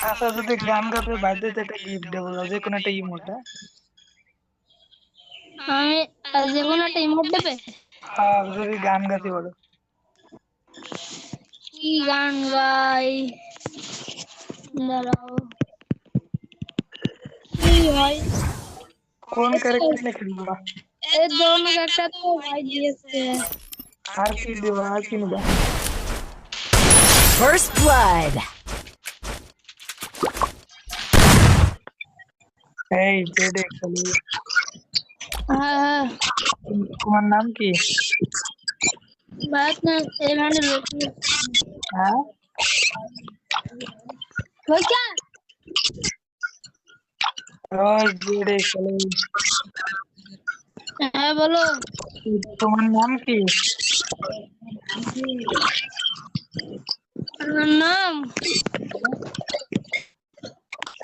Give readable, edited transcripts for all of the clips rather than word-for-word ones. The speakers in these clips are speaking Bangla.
আচ্ছা, যদি গান গাতে বাধ্য হইতে একটা গিফট দেবো, যে কোনো একটা ইমোট। আমি যে কোনো একটা ইমোট দেবে? যদি গান গাতে বলো। কি গান গাই? দাঁড়াও, কি হয়? কোন ক্যারেক্টার নিয়ে খেলবা? এই দোনো একটা তো ভাই দিয়েছে। আর কি দেবো, আর কি নেবা? First blood. এই জেডে খেলি। হ্যাঁ, তোমার নাম কি? বাত না এখানে হ্যাঁ, ওই क्या? রোজ জেডে খেলি। হ্যাঁ বলো। তোমার নাম কি?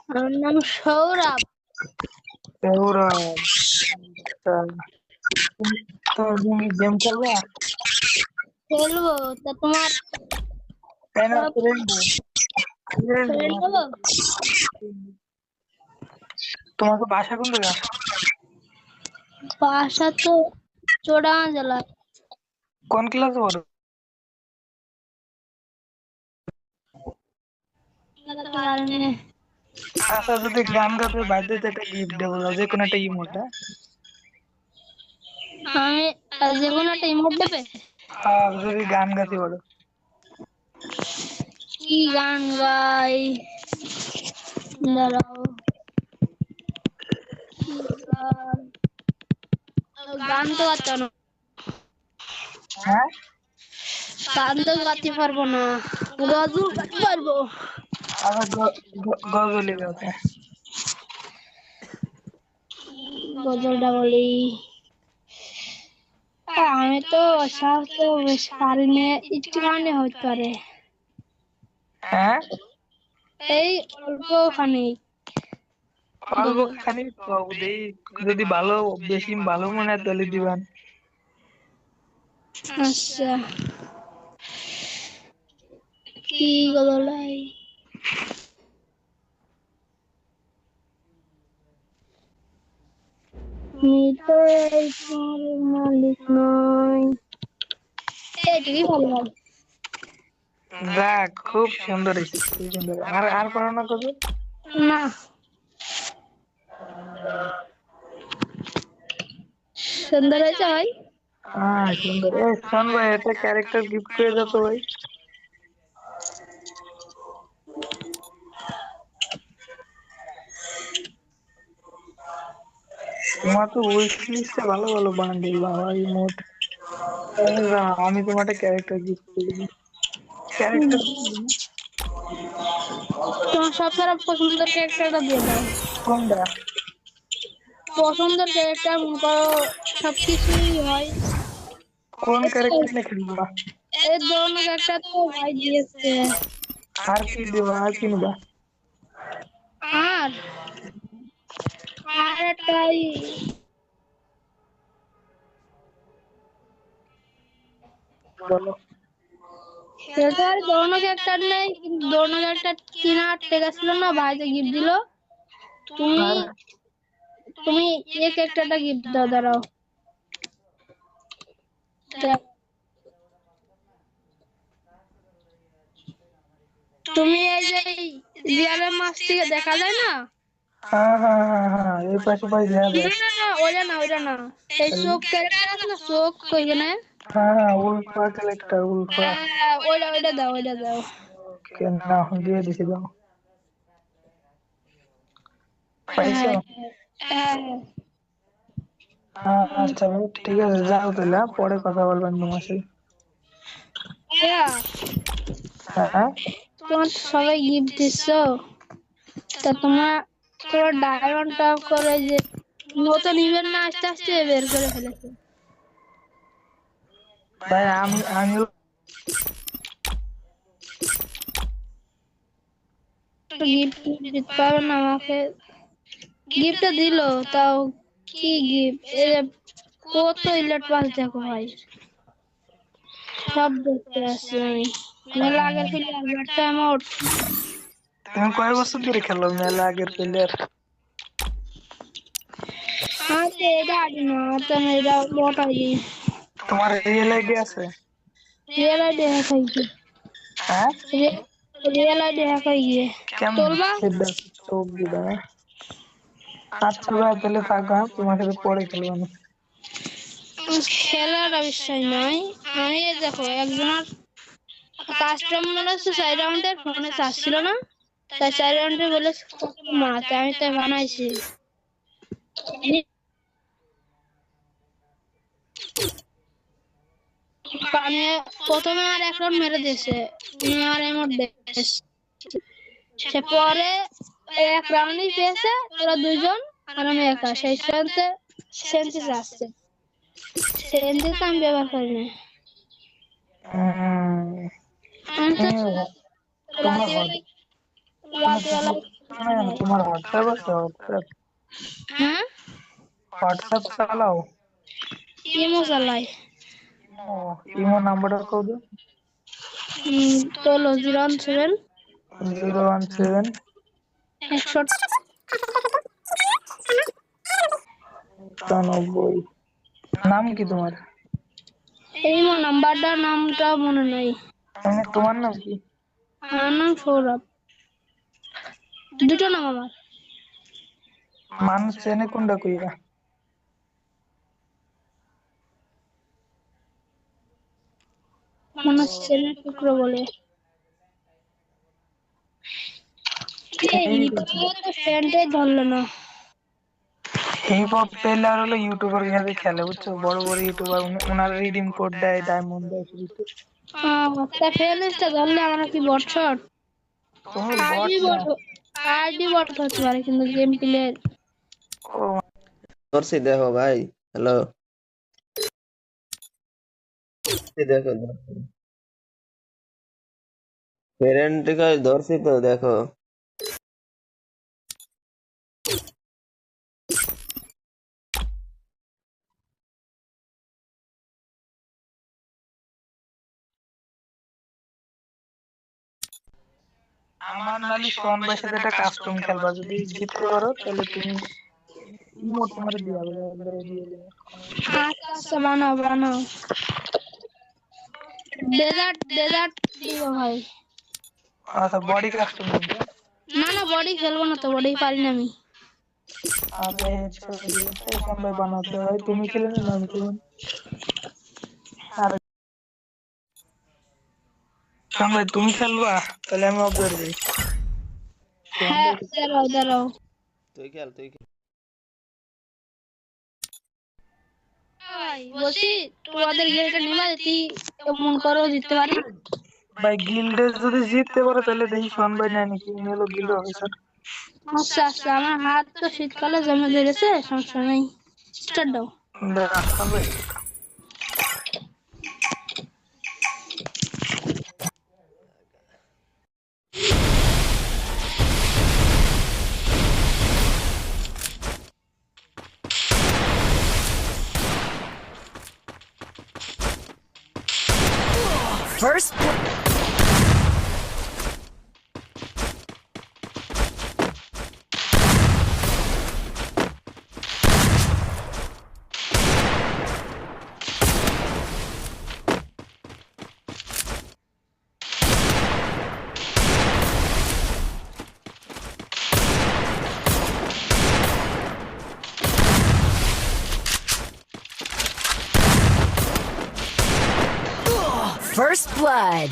আমার নাম সৌরভ। সৌরভ। আচ্ছা, তো তুমি গেম খেলবে? খেলবো। তা তোমার তাই না? ফ্রেন্ড ফ্রেন্ড হবো? তোমাকে বাসা কোন জায়গা? বাসা তো চোড়াঙ্গা জেলা। কোন ক্লাসে পড়ো? আচ্ছা, যদি গান গাতে বাধ্য হইতে একটা গিফট দেবো, যে কোনো একটা ইমোট। আমি যে কোনো একটা ইমোট দেবে? যদি গান গাতে বলো। কি গান গাই? দাঁড়াও, কি গান? গান তো গাতে না। হ্যাঁ, গান তো গাতে পারবো না, গজল গাতে পারবো। আবার গজলে গাতে। গজলটা বলি। আমি তো সব তো বেশ পারি না, একটু গানে হতে পারে। হ্যাঁ, এই অল্প খানিক। অল্প খানিক কও দেই, যদি ভালো বেশি ভালো মনে হয় তাহলে দিবান। আচ্ছা, কি গলাই? তো এই শহরের মালিক নয়। এইটুকুই ভালো হয়। যাক, খুব সুন্দর হয়েছে, খুব সুন্দর। আর আর পড়াশোনা করবে? না, সুন্দর হয়েছে ভাই। হ্যাঁ, সুন্দর। শোন ভাই, একটা ক্যারেক্টার গিফট করে দাও তো ভাই। তোমার তো উইশ লিস্টে ভালো ভালো বান্ডিল বাবা, ইমোট। আমি তোমার একটা ক্যারেক্টার গিফট করে দিই। ক্যারেক্টার তোমার সব সারা পছন্দের ক্যারেক্টারটা দিয়ে দাও। কোনটা? পছন্দের ক্যারেক্টার মনে করো সবকিছুই হয়। কোন ক্যারেক্টার নিয়ে খেলবা? এই দোনো একটা তো ভাই দিয়েছে। আর কি দেবো, আর কি নেবা? আর আর একটাই বলো। খেলতে পারি। দোনো ক্যারেক্টার নেই, কিন্তু দোনো ক্যারেক্টার কেনার টেকা ছিল না, ভাইতে গিফট দিল। তুমি আর তুমি এই ক্যারেক্টারটা গিফট দাও, দাঁড়াও। তুমি এই যে রিয়ালের মাছ থেকে দেখা যায় না? হ্যাঁ হ্যাঁ হ্যাঁ হ্যাঁ, এই পাশে পাশে দেখা যায়। না না না, ওইটা না। এই চোখ ক্যারেক্টার আছে না, চোখ ওইখানে। হ্যাঁ হ্যাঁ, উলফা ক্যারেক্টার, উলফা। হ্যাঁ, ওইটা দাও, ওইটা দাও। ওকে, না দিয়ে দিছি, দাও। পাইছো? হ্যাঁ হ্যাঁ হ্যাঁ, আচ্ছা ভাই, ঠিক আছে, যাও তাহলে। পরে কথা বলবেন তোমার সাথে। হ্যাঁ। হ্যাঁ, তোমার তো সবাই গিফট দিচ্ছ, তা তোমার ডায়মন্ডটা করে যে নতুন ইভেন্ট না আস্তে আস্তে বের করে ফেলেছে। ভাই আমি গিফট দিতে পারবে না আমাকে? গিফটটা দিল, তাও কি গিফট? এই যে কত ইলেট পাস দেখো ভাই, সব দেখতে আসছি আমি। মেলা আগের প্লেয়ার ব্যাট টাইম আউট। তুমি কয় বছর ধরে খেলো মেলা আগের প্লেয়ার? এটা আইডি না, এটা বট আইডি। তোমার রিয়েল আইডি আছে? রিয়েল আইডি হ্যাক হয়ে গিয়ে। হ্যাঁ, রিয়েল আইডি হ্যাক হয়ে গিয়ে কেমন তোলবা। সেটা চোখ দিবা? আচ্ছা ভাই তাহলে থাকো, তোমার সাথে পরে খেলবো না। খেলার বিষয় নয়, আমি দেখো একজনের কাস্টমার আছে 4 রাউন্ডের, ফোনে চার্জ ছিল না, তাই 4 রাউন্ডে বলে মারাতে, আমি তাই বানাইছি। আমি প্রথমে আর 1 রাউন্ড মেরে দিয়েছে, আর এমন সে পরে 1 রাউন্ডই পেয়েছে, ওরা 2 জন আর আমি একা। সেই সাথে সেন্সিস আসছে, সেন্সিস আমি ব্যবহার করি না। আমি তো তোমার রাতেবেলা তোমার হোয়াটসঅ্যাপ আছে? হোয়াটসঅ্যাপ হ্যাঁ হোয়াটসঅ্যাপ চালাও? ইমো চালাই। ইমো নাম্বারটা কত? তোলো 017 017 91। নাম কি তোমার? ইমো নাম্বারটার নামটা মনে নাই। তোমার নাম কি? আমার নাম সৌরভ। দুটো নাম আমার। মানুষ চেনে কোনটা কইরা? মানুষ চেনে টুকরো বলে। ফ্রেন্ডে ধরলো না। হিপ হপ প্লেয়ার হলো ইউটিউবার হিসেবে খেলে, বুঝছো? বড় বড় ইউটিউবার ওনার রিডিম কোড দেয়, ডায়মন্ড দেয় ফ্রিতে। তা ফ্রেন্ডটা ধরলে আমরা কি বট শট? তুমি বট আইডি না? বট, আইডি বট হতে পারে কিন্তু গেম প্লেয়ার। ও ধরছি দেখো ভাই, হ্যালো, দেখো প্যারেন্টকে ধরছি তো দেখো। আমার নালি সোহান ভাইয়ের সাথে একটা কাস্টম খেলবা, যদি জিততে পারো তাহলে তুমি ইমোট তোমার দিয়া হবে, একবারে দিয়ে দেবে। আচ্ছা আচ্ছা, বানাও বানাও। ডেজার্ট ডেজার্ট দিব ভাই। আচ্ছা বডি কাস্টম দিবে? না না, বডি খেলবো না তো, বডি পারি না আমি। আচ্ছা হেডশট দিবে। এই সোহান ভাই বানাতে ভাই, তুমি খেলে না আমি খেলবো। আর সোহান ভাই তুমি খেলবা? তাহলে আমি অফ করে দিই। হ্যাঁ দাঁড়াও দাঁড়াও। তুই খেল, তুই খেল। ভাই বলছি তোমাদের গেলটা নিবা, যদি মন করো জিততে পারি। ভাই গিল্ডে যদি জিততে পারো তাহলে দেখি সোহান ভাই নেয় নাকি, উনি হলো গিল্ড অফিসার। আচ্ছা আচ্ছা, আমার হাত তো শীতকালে জমে ধরেছে, সমস্যা নেই। স্টার্ট দাও। দাঁড়া সোহান ভাই। First First blood.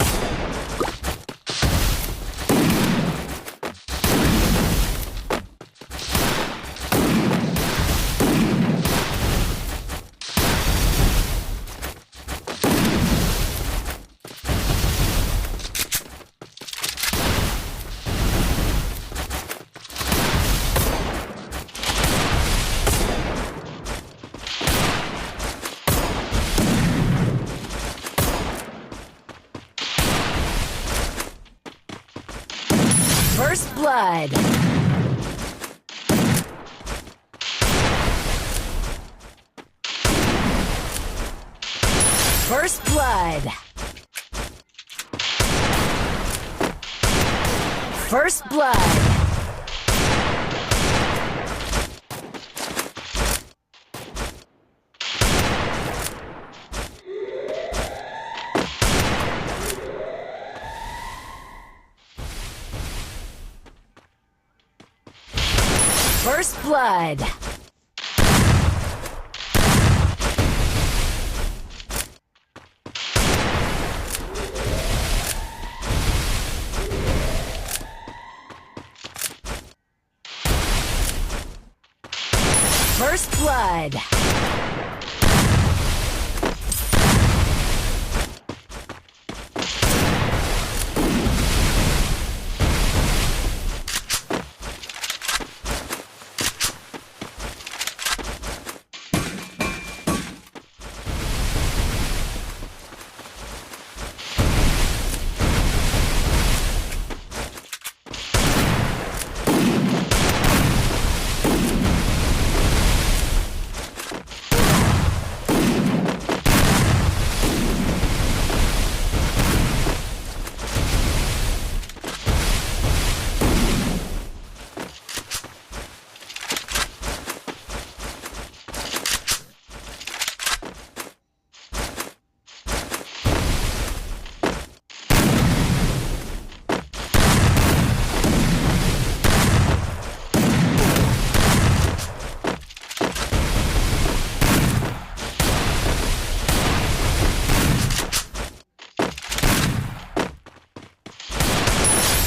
First blood. First blood. First blood. First blood. First blood.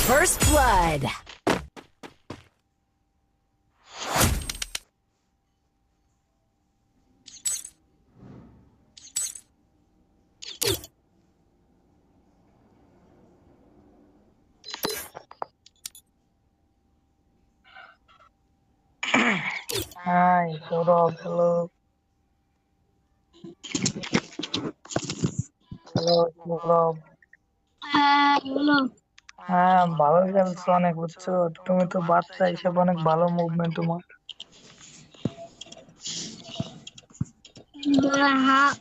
First blood. Hi, Saurabh. Hello. Hello, Saurabh. হ্যাঁ বলো। হ্যাঁ, ভালো খেলছো অনেক, বুঝছো? তুমি তো বাচ্চা হিসেবে অনেক ভালো মুভমেন্ট তোমার। হা-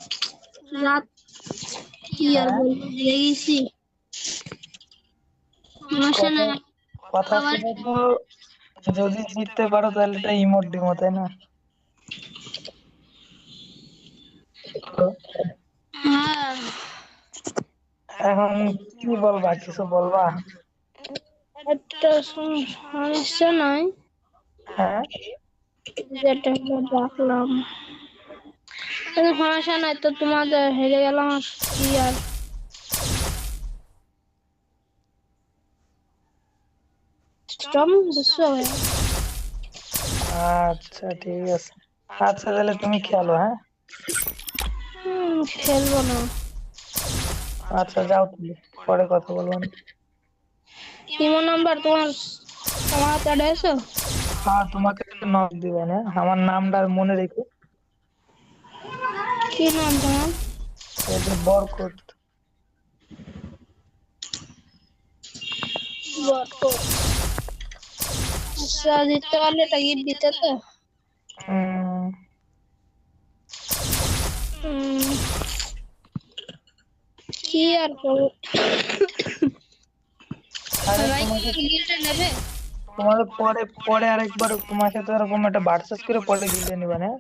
রাত কি আর হ্যাঁ, বলবো, লেগেছি সমস্যা কথা নাই। কথা আবার শুনে তো যদি জিততে পারো তাহলে এটা ইমোট ডিমো, তাই না? তো হ্যাঁ, এখন কি বলবা, কিছু বলবা? একটা সমস্যা নাই, হ্যাঁ, যেটা রাখলাম সমস্যা নাই, তো তোমাদের হেরে গেলাম আর কি আর। স্ট্রং বুঝছো ভাই? আচ্ছা ঠিক আছে। আচ্ছা তাহলে তুমি খেলো, হ্যাঁ? খেলবো না। আচ্ছা যাও তুমি, পরে কথা বলবো না। ইমো নাম্বার তোমার তোমার হাতে আছে? হ্যাঁ, তোমাকে নক দিবেন, হ্যাঁ? আমার নামটা মনে রেখো। কি নাম তোমার? এই যে বরকত। বরকত। আচ্ছা, জিততে পারলে একটা গিফট দিতে তো। উম, উম, কি আর করবো। আরে সবাই কি তোমাকে গিফটটা নেবে? তোমাকে পরে পরে আরেকবার তোমার সাথে এরকম একটা ভার্সেস করে পরে গিলে নিবেন, হ্যাঁ?